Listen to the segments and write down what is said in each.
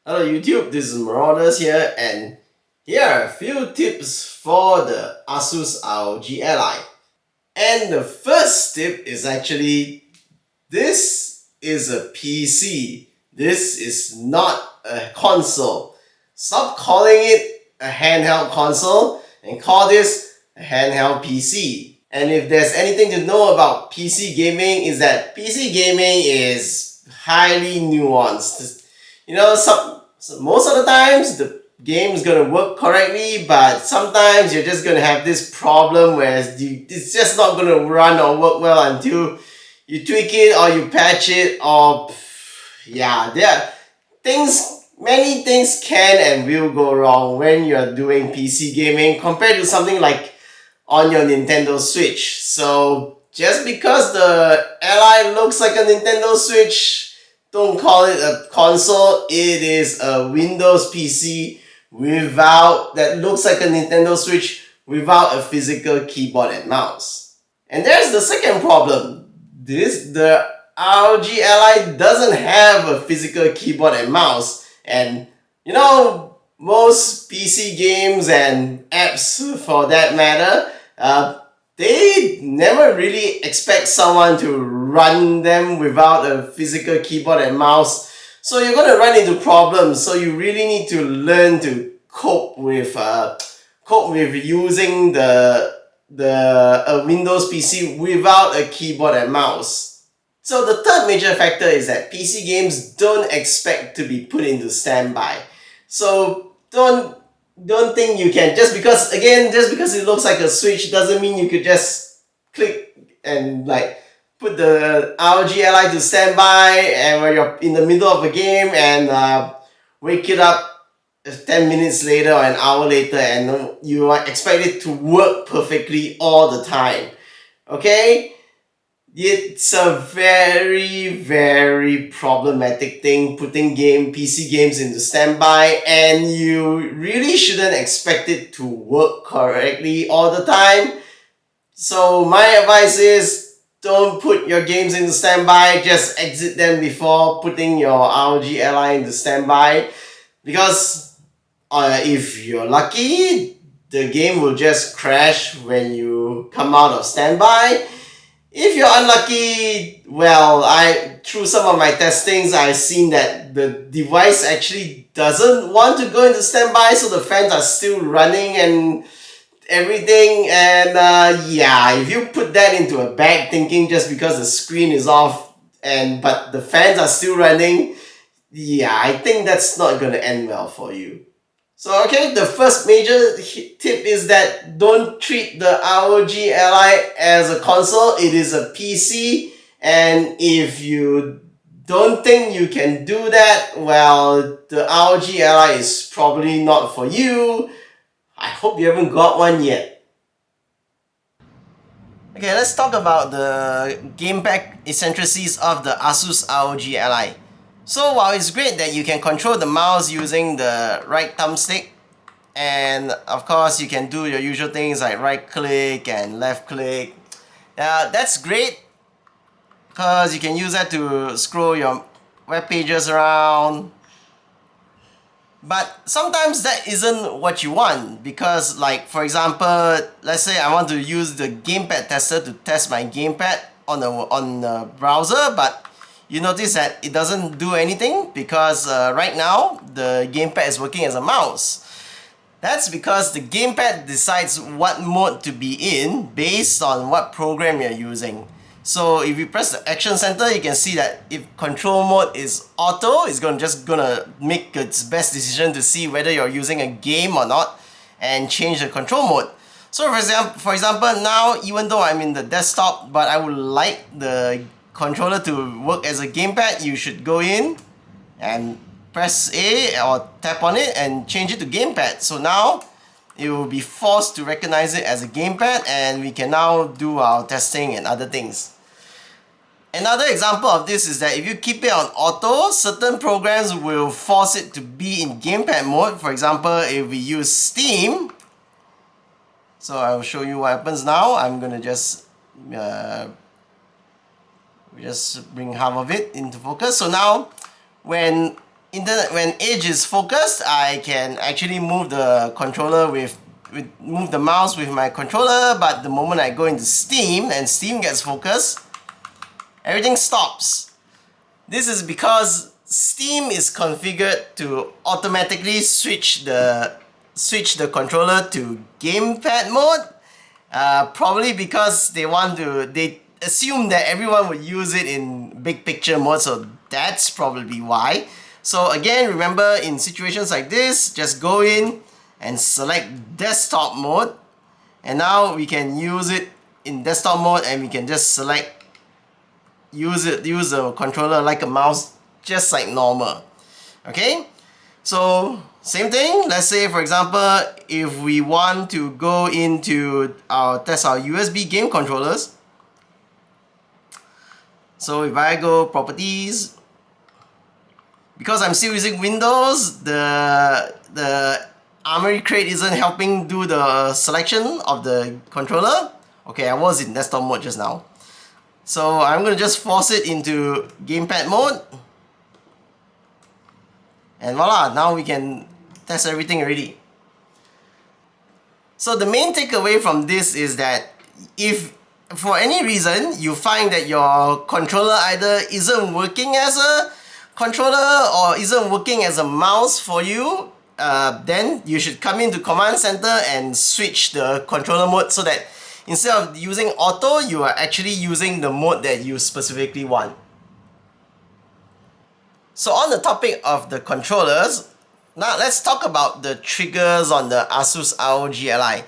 Hello YouTube, this is Marauders here, and here are a few tips for the Asus ROG Ally. And the first tip is actually, this is a PC. This is not a console. Stop calling it a handheld console and call this a handheld PC. And if there's anything to know about PC gaming, is that PC gaming is highly nuanced. Most of the times the game is gonna work correctly, but sometimes you're just gonna have this problem where it's just not gonna run or work well until you tweak it or you patch it, or yeah, there are many things can and will go wrong when you're doing PC gaming compared to something like on your Nintendo Switch. So just because the Ally looks like a Nintendo Switch, don't call it a console. It is a Windows PC that looks like a Nintendo Switch without a physical keyboard and mouse. And there's the second problem. The ROG Ally doesn't have a physical keyboard and mouse. And most PC games and apps for that matter, they never really expect someone to run them without a physical keyboard and mouse. So you're gonna run into problems. So you really need to learn to cope with using a Windows PC without a keyboard and mouse. So the third major factor is that PC games don't expect to be put into standby. So don't think you can, just because it looks like a Switch doesn't mean you could just click and put the ROG Ally to standby, and when you're in the middle of a game and wake it up 10 minutes later or an hour later and you expect it to work perfectly all the time. Okay? It's a very, very problematic thing, putting PC games into standby, and you really shouldn't expect it to work correctly all the time. So my advice is, don't put your games into standby, just exit them before putting your ROG Ally into standby, because if you're lucky, the game will just crash when you come out of standby. If you're unlucky, well, through some of my testings, I've seen that the device actually doesn't want to go into standby, so the fans are still running and everything. And yeah, if you put that into a bag thinking just because the screen is off but the fans are still running, yeah, I think that's not gonna end well for you. So okay, the first major tip is that don't treat the ROG Ally as a console. It is a PC, and if you don't think you can do that, well, the ROG Ally is probably not for you. I hope you haven't got one yet. Okay, let's talk about the gamepad eccentricities of the Asus ROG Ally. So while it's great that you can control the mouse using the right thumbstick, and of course you can do your usual things like right click and left click, that's great because you can use that to scroll your web pages around. But sometimes that isn't what you want, because like for example, let's say I want to use the gamepad tester to test my gamepad on the browser, but you notice that it doesn't do anything because right now the gamepad is working as a mouse. That's because the gamepad decides what mode to be in based on what program you're using. So if you press the action center, you can see that if control mode is auto, it's gonna make its best decision to see whether you're using a game or not and change the control mode. So for example, now even though I'm in the desktop, but I would like the controller to work as a gamepad, you should go in and press A or tap on it and change it to gamepad. So now it will be forced to recognize it as a gamepad, and we can now do our testing and other things. Another example of this is that if you keep it on auto, certain programs will force it to be in gamepad mode. For example, if we use Steam, so I will show you what happens now. I'm gonna just bring half of it into focus. So now when when edge is focused, I can actually move the controller move the mouse with my controller, but the moment I go into Steam and Steam gets focused, everything stops. This is because Steam is configured to automatically switch the controller to gamepad mode. Probably because they assume that everyone would use it in big picture mode, so that's probably why. So again, remember, in situations like this, just go in and select desktop mode, and now we can use it in desktop mode, and we can just use the controller like a mouse, just like normal. Okay, so same thing. Let's say, for example, if we want to go into test our USB game controllers. So if I go properties, because I'm still using Windows, the Armory Crate isn't helping do the selection of the controller. Okay, I was in desktop mode just now. So I'm going to just force it into gamepad mode. And voila, now we can test everything already. So the main takeaway from this is that if for any reason you find that your controller either isn't working as a controller or isn't working as a mouse for you, then you should come into Command Center and switch the controller mode so that instead of using auto, you are actually using the mode that you specifically want. So on the topic of the controllers, now let's talk about the triggers on the Asus ROG Ally.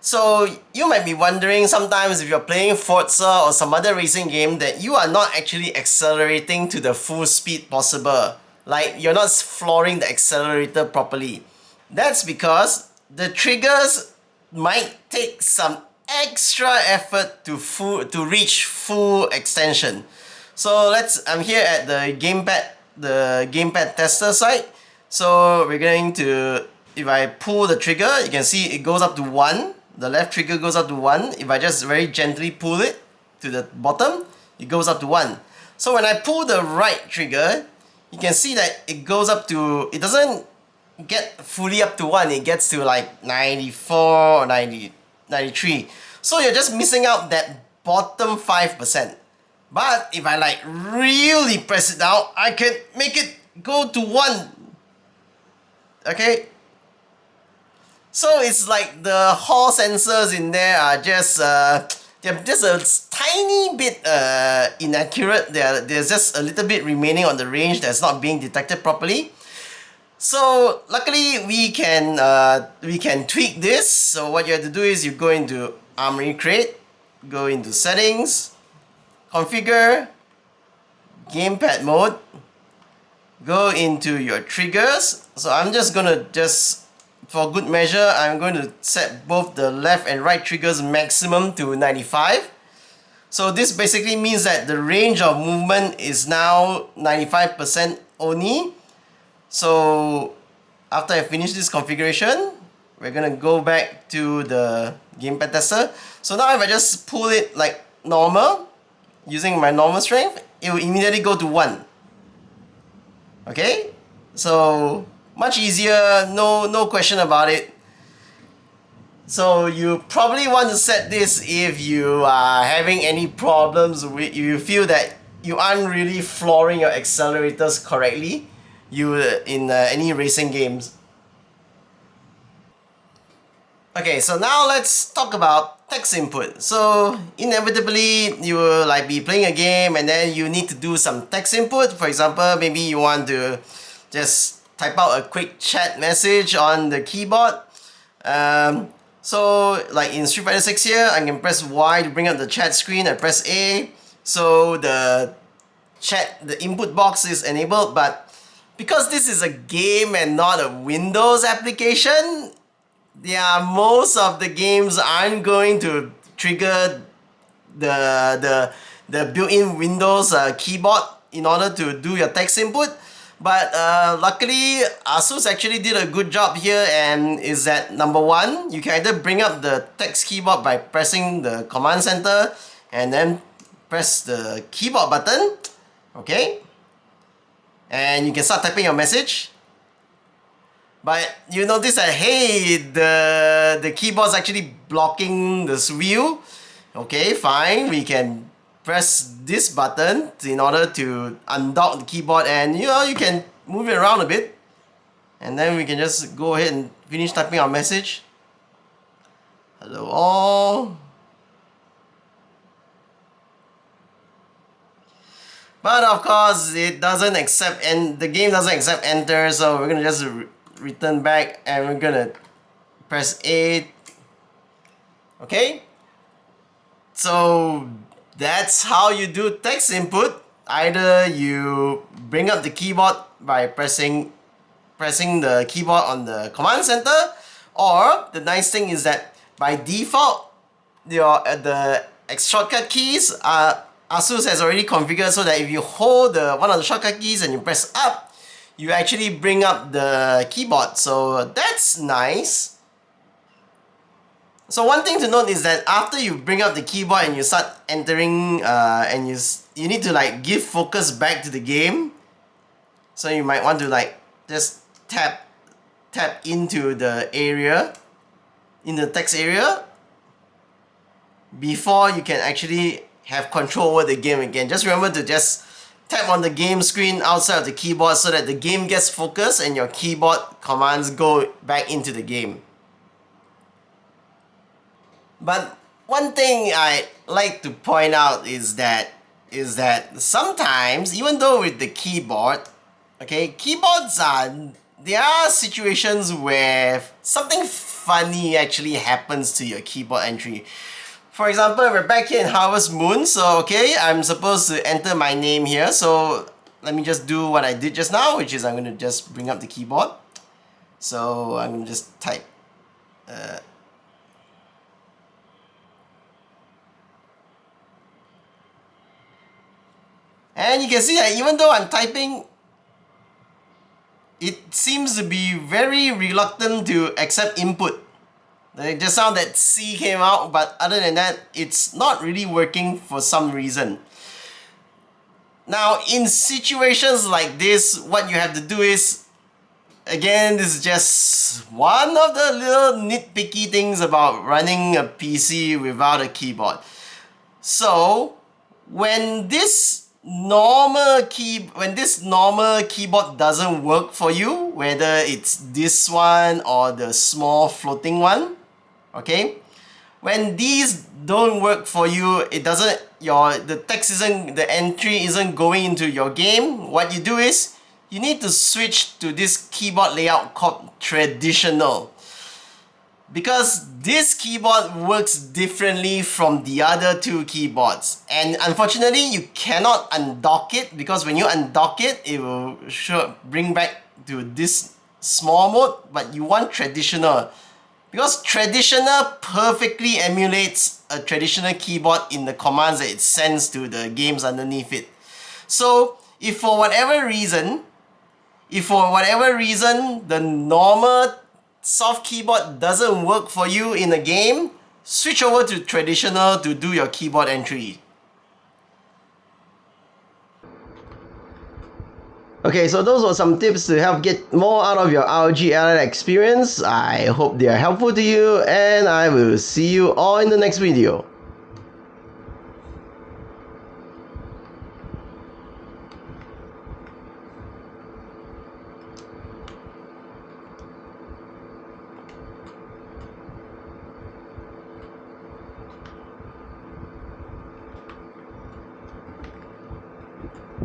So you might be wondering sometimes, if you're playing Forza or some other racing game, that you are not actually accelerating to the full speed possible. Like, you're not flooring the accelerator properly. That's because the triggers might take some extra effort to reach full extension. So I'm here at the gamepad tester site. So we're going to, if I pull the trigger, you can see it goes up to 1. The left trigger goes up to 1. If I just very gently pull it to the bottom, it goes up to 1. So when I pull the right trigger, you can see that it goes up to, it doesn't get fully up to 1, it gets to like 94 or 93. So you're just missing out that bottom 5%. But if I like really press it down, I can make it go to 1. Okay? So it's like the Hall sensors in there are just they're just a tiny bit inaccurate. There's just a little bit remaining on the range that's not being detected properly. So luckily we can tweak this. So what you have to do is you go into Armory Crate, go into settings, configure, gamepad mode, go into your triggers. So I'm just gonna for good measure, I'm going to set both the left and right triggers maximum to 95. So this basically means that the range of movement is now 95% only. So after I finish this configuration, we're gonna go back to the gamepad tester. So now if I just pull it like normal, using my normal strength, it will immediately go to 1. Okay? So much easier, no question about it. So you probably want to set this if you are having any problems with, you feel that you aren't really flooring your accelerators correctly in any racing games. Okay, so now let's talk about text input. So inevitably you will like be playing a game and then you need to do some text input. For example, maybe you want to just type out a quick chat message on the keyboard. So like in Street Fighter 6 here, I can press Y to bring up the chat screen. I press A, so the input box is enabled. But because this is a game and not a Windows application, most of the games aren't going to trigger the built-in Windows keyboard in order to do your text input. But luckily, Asus actually did a good job here, and is that number 1, you can either bring up the text keyboard by pressing the command center and then press the keyboard button, okay? and you can start typing your message. But you notice that, hey, the keyboard's actually blocking this view. Okay, fine, we can press this button in order to undock the keyboard, and you know, you can move it around a bit. And then we can just go ahead and finish typing our message. Hello all. But of course, it doesn't accept, and the game doesn't accept enter, so we're gonna just return back and we're gonna press A. Okay? So that's how you do text input. Either you bring up the keyboard by pressing the keyboard on the command center, or the nice thing is that by default, the shortcut keys are Asus has already configured so that if you hold one of the shortcut keys and you press up, you actually bring up the keyboard. So that's nice. So one thing to note is that after you bring up the keyboard and you start entering, and you need to like give focus back to the game. So you might want to like just tap into the area, in the text area, before you can actually have control over the game again. Just remember to just tap on the game screen outside of the keyboard so that the game gets focused and your keyboard commands go back into the game. But one thing I like to point out is that sometimes, even though with the keyboard, okay, there are situations where something funny actually happens to your keyboard entry. For example, we're back here in Harvest Moon, so okay, I'm supposed to enter my name here, so let me just do what I did just now, which is I'm going to just bring up the keyboard. So I'm going to just type and you can see that even though I'm typing, it seems to be very reluctant to accept input. Just now that C came out, but other than that, it's not really working for some reason. Now, in situations like this, what you have to do is, again, this is just one of the little nitpicky things about running a PC without a keyboard. So, when this normal keyboard doesn't work for you, whether it's this one or the small floating one, okay, when these don't work for you, the entry isn't going into your game, what you do is you need to switch to this keyboard layout called Traditional, because this keyboard works differently from the other two keyboards, and unfortunately you cannot undock it, because when you undock it, it will bring back to this small mode. But you want Traditional, because Traditional perfectly emulates a traditional keyboard in the commands that it sends to the games underneath it. So if for whatever reason the normal soft keyboard doesn't work for you in a game, switch over to Traditional to do your keyboard entry. Okay, so those were some tips to help get more out of your ROG Ally experience. I hope they are helpful to you, and I will see you all in the next video.